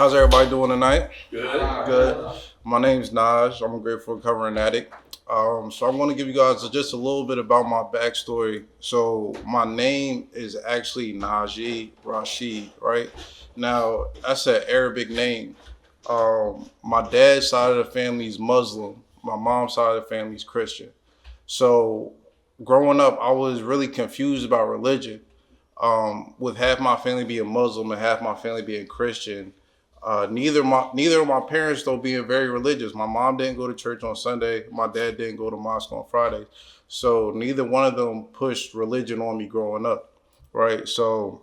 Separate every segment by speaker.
Speaker 1: How's everybody doing tonight?
Speaker 2: Good.
Speaker 1: Good. My name's Najee. I'm a grateful recovering addict. So I'm going to give you guys just a little bit about my backstory. So my name is actually Najee Rashid, right? Now, that's an Arabic name. My dad's side of the family is Muslim. My mom's side of the family is Christian. So growing up, I was really confused about religion. With half my family being Muslim and half my family being Christian, neither of my parents though being very religious. My mom didn't go to church on Sunday. My dad didn't go to mosque on Friday. So neither one of them pushed religion on me growing up, right? So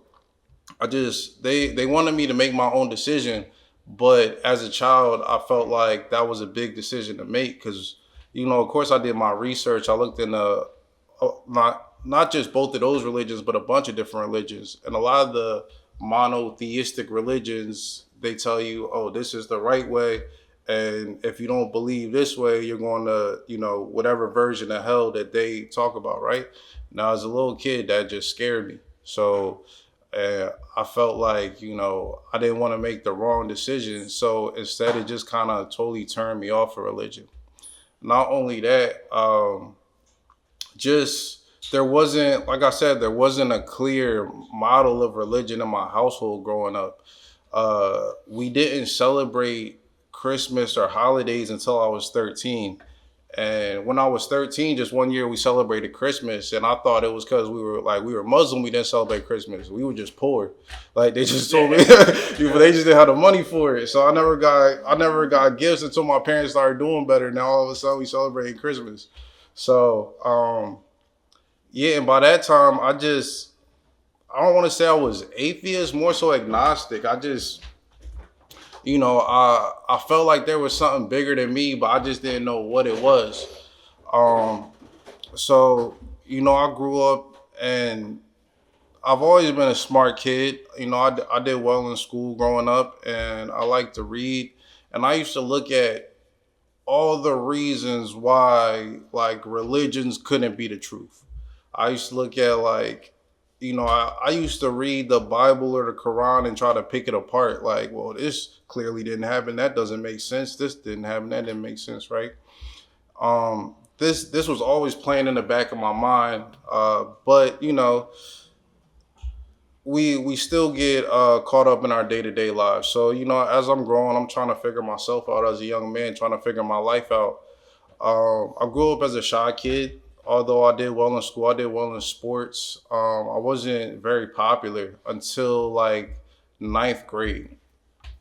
Speaker 1: they wanted me to make my own decision, but as a child, I felt like that was a big decision to make because of course, I did my research. I looked into not just both of those religions, but a bunch of different religions. And a lot of the monotheistic religions, they tell you, oh, this is the right way. And if you don't believe this way, you're going to, whatever version of hell that they talk about, right? Now, as a little kid, that just scared me. So I felt like, I didn't want to make the wrong decision. So instead, it just kind of totally turned me off of religion. Not only that, just there wasn't, like I said, there wasn't a clear model of religion in my household growing up. We didn't celebrate Christmas or holidays until I was 13. And when I was 13, just one year we celebrated Christmas, and I thought it was because we were Muslim. We didn't celebrate Christmas. We were just poor. Like they just told me, they just didn't have the money for it. So I never got gifts until my parents started doing better. Now all of a sudden we celebrating Christmas. So yeah, and by that time I don't want to say I was atheist, more so agnostic. I felt like there was something bigger than me, but I just didn't know what it was. Um, I grew up and I've always been a smart kid. I did well in school growing up and I like to read. And I used to look at all the reasons why like religions couldn't be the truth. I used to look at I used to read the Bible or the Quran and try to pick it apart. Like, well, this clearly didn't happen. That doesn't make sense. This didn't happen. That didn't make sense, right? This was always playing in the back of my mind. But we still get caught up in our day to day lives. So as I'm growing, I'm trying to figure myself out as a young man, trying to figure my life out. I grew up as a shy kid. Although I did well in school, I did well in sports. I wasn't very popular until like ninth grade,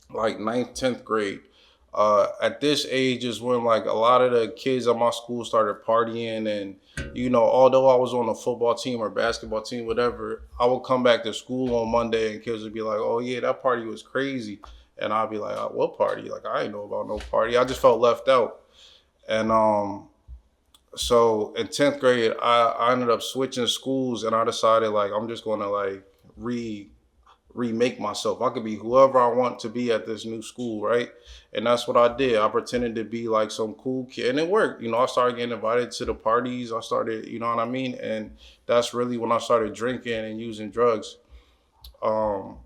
Speaker 1: like ninth, 10th grade. At this age is when like a lot of the kids at my school started partying and although I was on a football team or basketball team, whatever, I would come back to school on Monday and kids would be like, oh yeah, that party was crazy. And I'd be like, what party? Like I ain't know about no party. I just felt left out. And so in 10th grade, I ended up switching schools and I decided like I'm just gonna like remake myself. I could be whoever I want to be at this new school, right? And that's what I did. I pretended to be like some cool kid and it worked. I started getting invited to the parties. I started, you know what I mean? And that's really when I started drinking and using drugs. Um,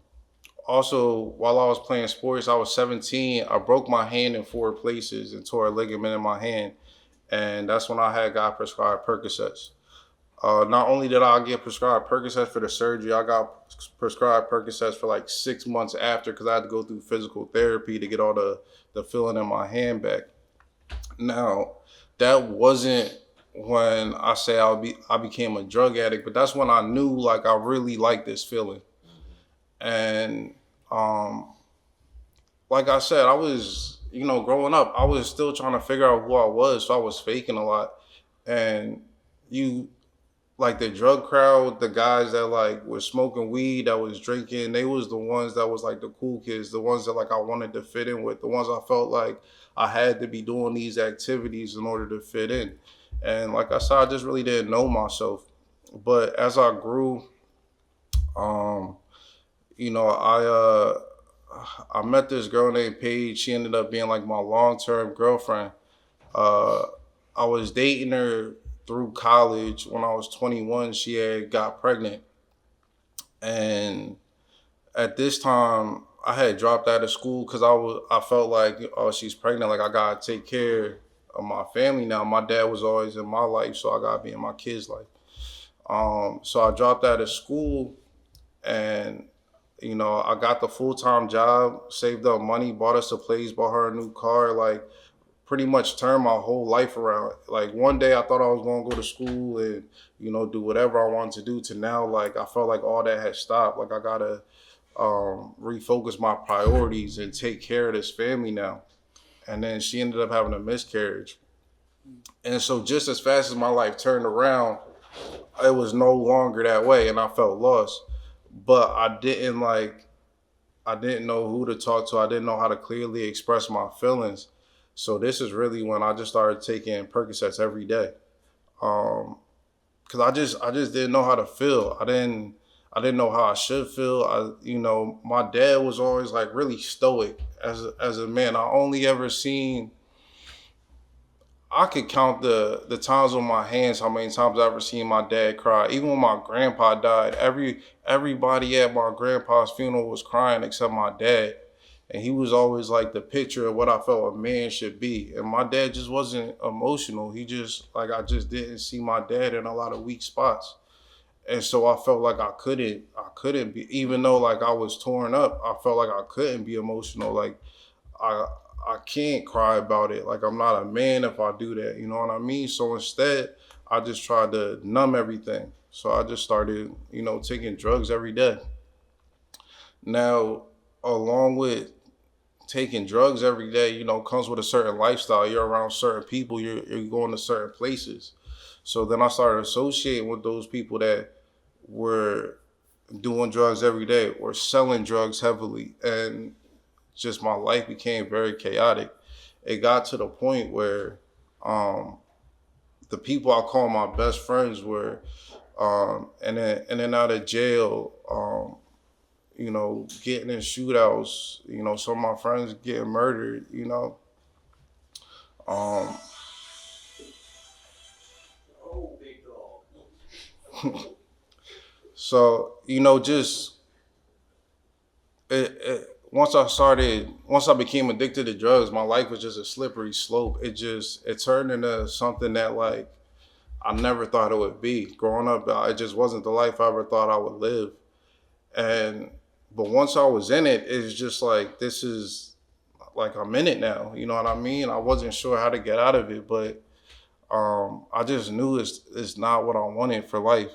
Speaker 1: Also, while I was playing sports, I was 17. I broke my hand in 4 places and tore a ligament in my hand. And that's when I had got prescribed Percocets. Not only did I get prescribed Percocets for the surgery, I got prescribed Percocets for like 6 months after because I had to go through physical therapy to get all the feeling in my hand back. Now, that wasn't when I became a drug addict, but that's when I knew like I really liked this feeling. And um, like I said, I was, growing up, I was still trying to figure out who I was, so I was faking a lot. And you, like the drug crowd, the guys that like was smoking weed, that was drinking, they was the ones that was like the cool kids, the ones that like I wanted to fit in with, the ones I felt like I had to be doing these activities in order to fit in. And like I said, I just really didn't know myself. But as I grew, um, I met this girl named Paige. She ended up being like my long term girlfriend. Uh, I was dating her through college. When I was 21, she had got pregnant, and at this time, I had dropped out of school because I felt like, oh, she's pregnant, like I gotta take care of my family now. My dad was always in my life, so I gotta be in my kids' life. So I dropped out of school, and I got the full time job, saved up money, bought us a place, bought her a new car, like pretty much turned my whole life around. Like one day I thought I was gonna go to school and do whatever I wanted to do. To now, like I felt like all that had stopped. Like I gotta refocus my priorities and take care of this family now. And then she ended up having a miscarriage. And so just as fast as my life turned around, it was no longer that way, and I felt lost. But I didn't know who to talk to. I didn't know how to clearly express my feelings. So this is really when I just started taking Percocets every day. Cause I just didn't know how to feel. I didn't know how I should feel. My dad was always like really stoic as a man. I only ever seen I could count the times on my hands how many times I ever seen my dad cry. Even when my grandpa died, everybody at my grandpa's funeral was crying except my dad. And he was always like the picture of what I felt a man should be. And my dad just wasn't emotional. He just like I just didn't see my dad in a lot of weak spots. And so I felt like I couldn't be, even though like I was torn up, I felt like I couldn't be emotional. Like I I can't cry about it. Like I'm not a man if I do that. You know what I mean? So instead, I just tried to numb everything. So I just started, taking drugs every day. Now, along with taking drugs every day, comes with a certain lifestyle. You're around certain people. You're going to certain places. So then I started associating with those people that were doing drugs every day or selling drugs heavily, and just my life became very chaotic. It got to the point where um, the people I call my best friends were and then out of jail, getting in shootouts, some of my friends getting murdered. Um, so just once I became addicted to drugs, my life was just a slippery slope. It turned into something that like I never thought it would be. Growing up, it just wasn't the life I ever thought I would live. And but once I was in it, it's just like this is like I'm in it now. You know what I mean? I wasn't sure how to get out of it, but I just knew it's not what I wanted for life.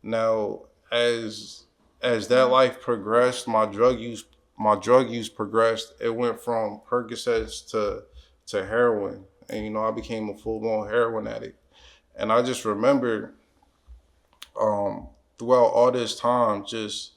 Speaker 1: Now, as as that life progressed, my drug use progressed. It went from Percocets to heroin, and I became a full blown heroin addict. And I just remember throughout all this time, just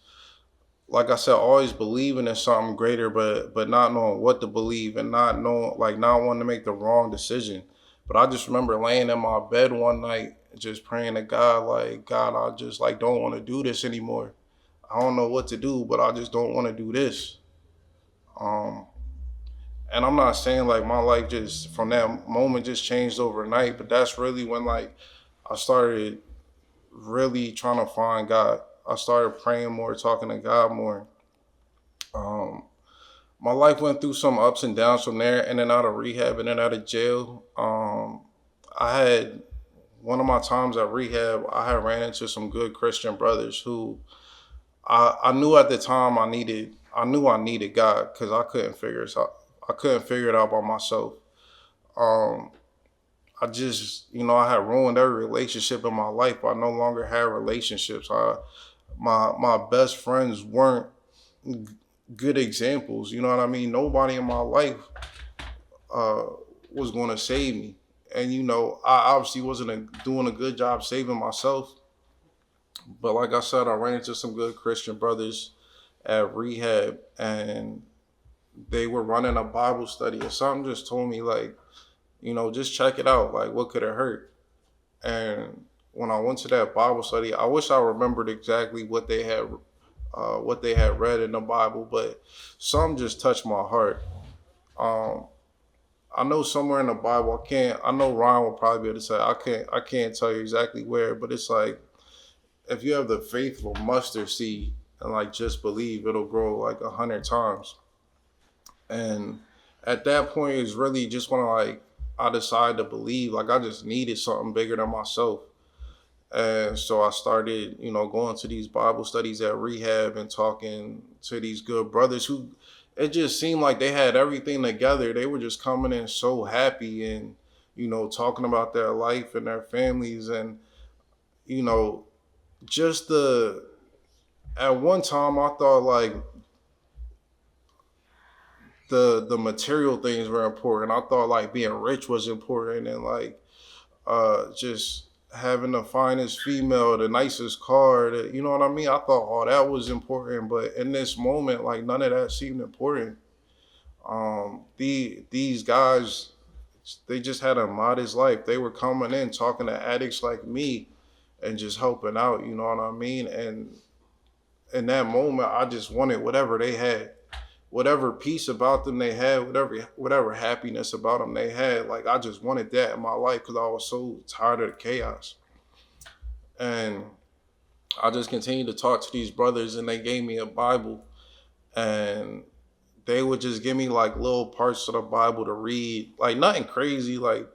Speaker 1: like I said, always believing in something greater, but not knowing what to believe and not wanting to make the wrong decision. But I just remember laying in my bed one night, just praying to God, like God, I just like don't want to do this anymore. I don't know what to do, but I just don't want to do this. Um, and I'm not saying like my life just from that moment just changed overnight, but that's really when like I started really trying to find God. I started praying more, talking to God more. Um, my life went through some ups and downs from there, in and out of rehab, in and out of jail. I had one of my times at rehab, I had ran into some good Christian brothers who I knew at the time I knew I needed God because I couldn't figure it out. I couldn't figure it out by myself. Um, I just, I had ruined every relationship in my life. I no longer had relationships. My best friends weren't good examples. You know what I mean? Nobody in my life uh, was going to save me. And I obviously wasn't doing a good job saving myself. But like I said, I ran into some good Christian brothers at rehab, and they were running a Bible study, and something just told me like, just check it out. Like, what could it hurt? And when I went to that Bible study, I wish I remembered exactly what they had read in the Bible, but some just touched my heart. Um, I know somewhere in the Bible, I can't. I know Ryan will probably be able to say. I can't tell you exactly where, but it's like if you have the faith of a mustard seed, and like just believe it'll grow like 100 times. And at that point, it's really just when I decided to believe, like I just needed something bigger than myself. And so I started, going to these Bible studies at rehab and talking to these good brothers who it just seemed like they had everything together. They were just coming in so happy and, talking about their life and their families. And, you know, just at one time I thought like the material things were important. I thought like being rich was important and like just having the finest female, the nicest car, you know what I mean? I thought all that was important, but in this moment, like none of that seemed important. These guys, they just had a modest life. They were coming in talking to addicts like me and just helping out, you know what I mean? And in that moment, I just wanted whatever they had, whatever peace about them they had, whatever happiness about them they had. Like I just wanted that in my life because I was so tired of the chaos. And I just continued to talk to these brothers, and they gave me a Bible, and they would just give me like little parts of the Bible to read, like nothing crazy, like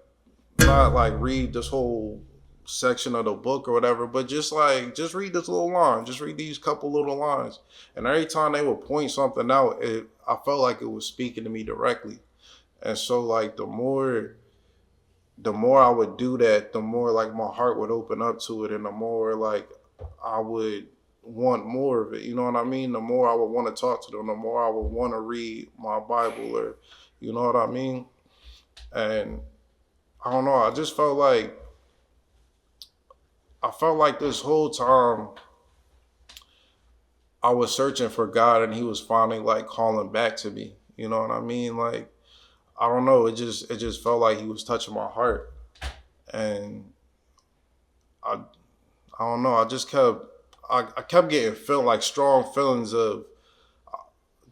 Speaker 1: not like read this whole section of the book or whatever, but just read this little line, just read these couple little lines. And every time they would point something out, I felt like it was speaking to me directly. And so like the more I would do that, the more like my heart would open up to it, and the more like I would want more of it. You know what I mean? The more I would want to talk to them, the more I would want to read my Bible, or you know what I mean? And I don't know, I felt like this whole time I was searching for God and he was finally like calling back to me. You know what I mean? Like I don't know, it just felt like he was touching my heart. And I I don't know, I kept getting feel like strong feelings of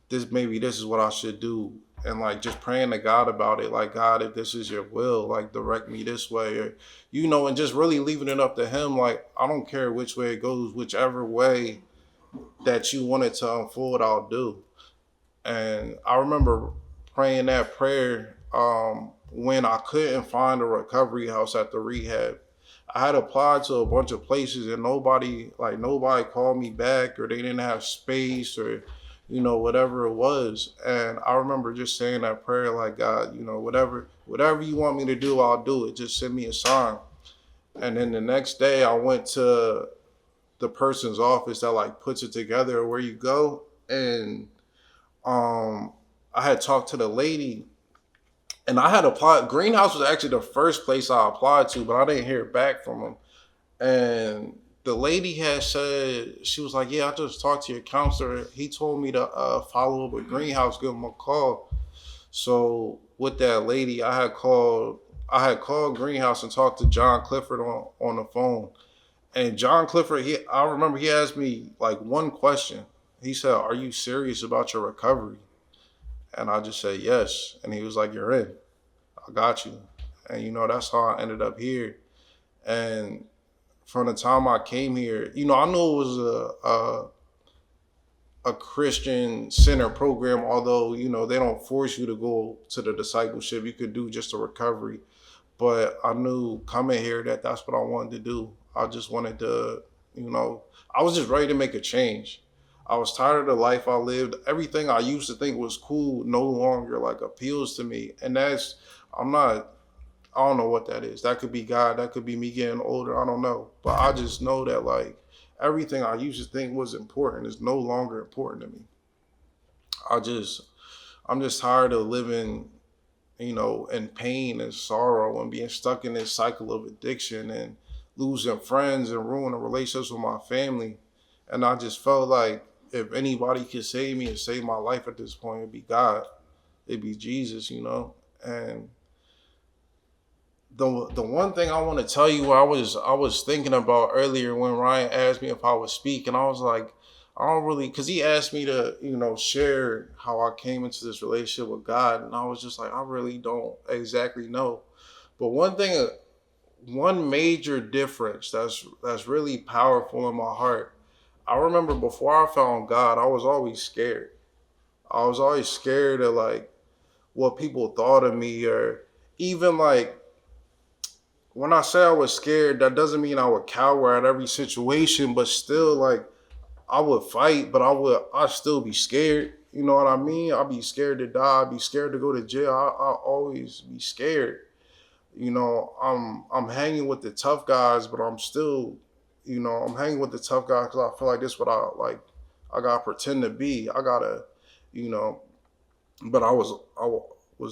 Speaker 1: this is what I should do, and like just praying to God about it, like God, if this is your will, like direct me this way, or and just really leaving it up to him. Like I don't care which way it goes, whichever way that you want it to unfold, I'll do. And I remember praying that prayer when I couldn't find a recovery house at the rehab. I had applied to a bunch of places and nobody called me back, or they didn't have space, or whatever it was. And I remember just saying that prayer like, God, whatever you want me to do, I'll do it. Just send me a sign. And then the next day I went to the person's office that like puts it together where you go. And um I had talked to the lady, and I had applied. Greenhouse was actually the first place I applied to, but I didn't hear back from them. And the lady had said, she was like, "Yeah, I just talked to your counselor. He told me to follow up with Greenhouse, give him a call." So with that lady, I had called Greenhouse and talked to John Clifford on the phone. And John Clifford, I remember he asked me like one question. He said, "Are you serious about your recovery?" And I just said yes. And he was like, "You're in. I got you." And that's how I ended up here. And from the time I came here, I knew it was a Christian center program, although, they don't force you to go to the discipleship. You could do just a recovery. But I knew coming here that that's what I wanted to do. I just wanted to, you know, I was just ready to make a change. I was tired of the life I lived. Everything I used to think was cool no longer like appeals to me. And I don't know what that is. That could be God. That could be me getting older. I don't know. But I just know that like everything I used to think was important is no longer important to me. I just, I'm just tired of living, in pain and sorrow and being stuck in this cycle of addiction and losing friends and ruining relationships with my family. And I just felt like if anybody could save me and save my life at this point, it'd be God. It'd be Jesus. And the one thing I want to tell you, I was thinking about earlier when Ryan asked me if I would speak, and I was like, I don't really, because he asked me to share how I came into this relationship with God, and I was just like, I really don't exactly know. But one major difference that's really powerful in my heart, I remember before I found God, I was always scared. I was always scared of like what people thought of me, or even like when I say I was scared, that doesn't mean I would cower at every situation, but still like I would fight, but I'd still be scared. You know what I mean? I'd be scared to die. I'd be scared to go to jail. I always be scared. You know, I'm hanging with the tough guys, but I'm still, I'm hanging with the tough guys because I feel like this is what I like. I gotta pretend to be. I gotta, you know. But I was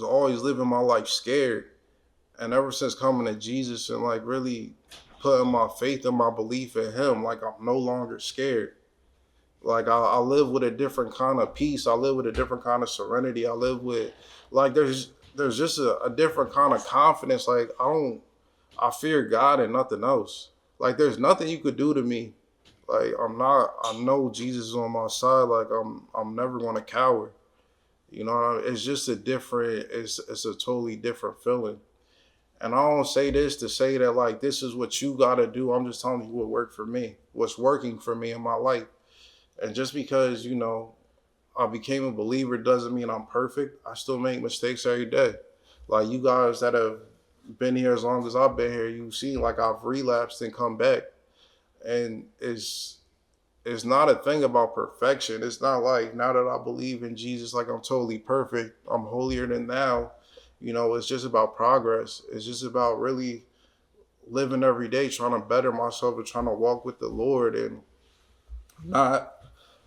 Speaker 1: always living my life scared, and ever since coming to Jesus and like really putting my faith and my belief in Him, like I'm no longer scared. Like I live with a different kind of peace. I live with a different kind of serenity. I live with like there's just a different kind of confidence. Like I fear God and nothing else. Like there's nothing you could do to me. Like I know Jesus is on my side. Like I'm never gonna cower. You know, it's just it's a totally different feeling. And I don't say this to say that like this is what you gotta do. I'm just telling you what worked for me, what's working for me in my life. And just because, I became a believer doesn't mean I'm perfect. I still make mistakes every day. Like you guys that have been here as long as I've been here, you've seen like I've relapsed and come back. And it's not a thing about perfection. It's not like now that I believe in Jesus, like I'm totally perfect. I'm holier than now. It's just about progress. It's just about really living every day, trying to better myself and trying to walk with the Lord and not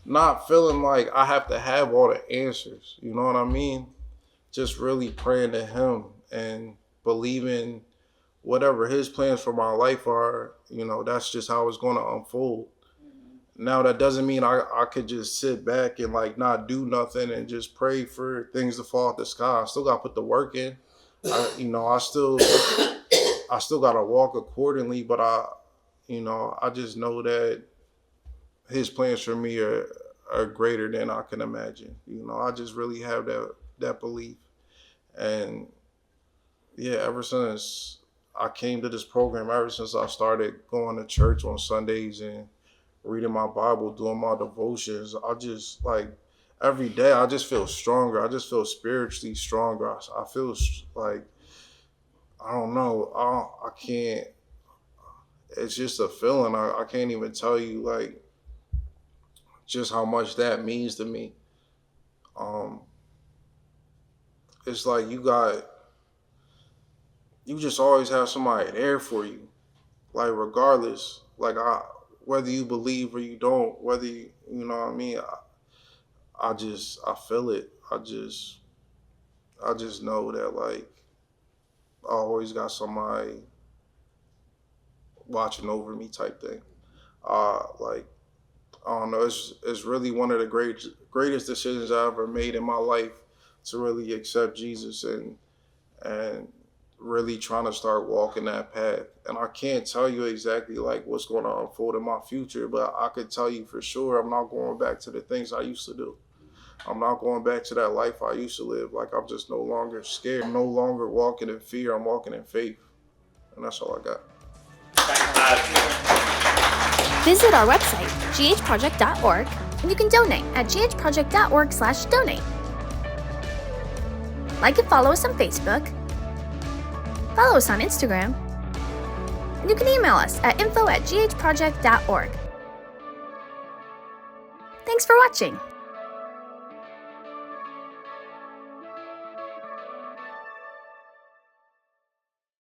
Speaker 1: not feeling like I have to have all the answers. You know what I mean? Just really praying to Him and believing whatever His plans for my life are, that's just how it's going to unfold. Now, that doesn't mean I could just sit back and like not do nothing and just pray for things to fall out the sky. I still got to put the work in. I still got to walk accordingly, but I just know that His plans for me are greater than I can imagine. I just really have that belief. And yeah, ever since I came to this program, ever since I started going to church on Sundays and reading my Bible, doing my devotions, I just like every day I just feel stronger. I just feel spiritually stronger. I feel like, I don't know, I can't, it's just a feeling. I can't even tell you like just how much that means to me. Um, it's like you just always have somebody there for you, like regardless, like whether you believe or you don't, whether you know what I mean. I feel it. I just know that like I always got somebody watching over me type thing. Like I don't know. It's really one of the greatest decisions I ever made in my life to really accept Jesus and really trying to start walking that path. And I can't tell you exactly like what's going to unfold in my future, but I could tell you for sure I'm not going back to the things I used to do. I'm not going back to that life I used to live. Like I'm just no longer scared. I'm no longer walking in fear. I'm walking in faith. And that's all I got.
Speaker 2: Visit our website, ghproject.org, and you can donate at ghproject.org/donate. Like and follow us on Facebook, follow us on Instagram, and you can email us at info@ghproject.org. Thanks for watching.